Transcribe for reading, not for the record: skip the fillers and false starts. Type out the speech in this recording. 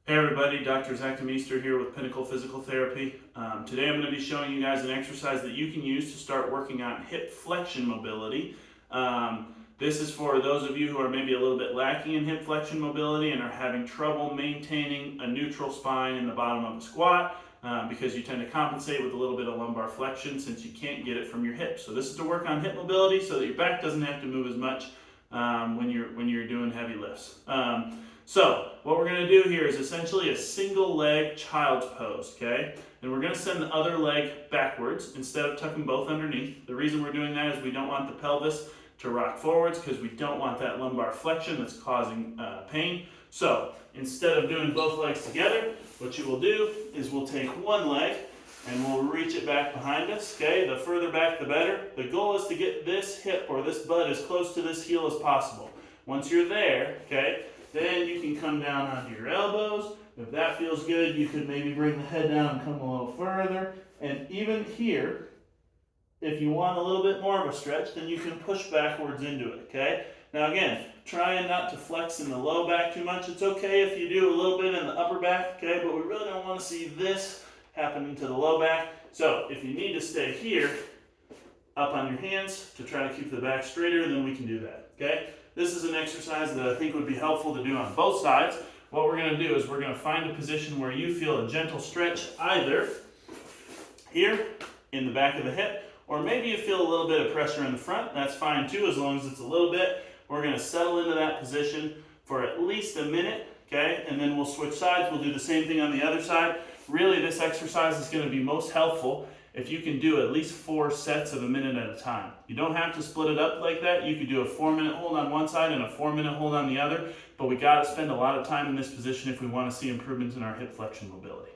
Hey everybody, Dr. Zach Meester here with Pinnacle Physical Therapy. Today I'm going to be showing you guys an exercise that you can use to start working on hip flexion mobility. This is for those of you who are maybe a little bit lacking in hip flexion mobility and are having trouble maintaining a neutral spine in the bottom of a squat because you tend to compensate with a little bit of lumbar flexion since you can't get it from your hips. So this is to work on hip mobility so that your back doesn't have to move as much when you're doing heavy lifts. So what we're going to do here is essentially a single leg child's pose, okay? And we're going to send the other leg backwards instead of tucking both underneath. The reason we're doing that is we don't want the pelvis to rock forwards because we don't want that lumbar flexion that's causing pain. So instead of doing both legs together, what you will do is we'll take one leg and we'll reach it back behind us, okay? The further back, the better. The goal is to get this hip or this butt as close to this heel as possible. Once you're there, okay, then you can come down onto your elbows. If that feels good, you could maybe bring the head down and come a little further. And even here, if you want a little bit more of a stretch, then you can push backwards into it, okay? Now again, trying not to flex in the low back too much. It's okay if you do a little bit in the upper back, okay? But we really don't want to see this happening to the low back. So if you need to stay here, up on your hands to try to keep the back straighter, then we can do that, okay? This is an exercise that I think would be helpful to do on both sides. What we're going to do is we're going to find a position where you feel a gentle stretch either here in the back of the hip, or maybe you feel a little bit of pressure in the front. That's fine too, as long as it's a little bit. We're going to settle into that position for at least a minute, okay? And then we'll switch sides. We'll do the same thing on the other side. Really, this exercise is going to be most helpful if you can do at least 4 sets of a minute at a time. You don't have to split it up like that. You could do a 4-minute hold on one side and a 4-minute hold on the other, but we got to spend a lot of time in this position if we want to see improvements in our hip flexion mobility.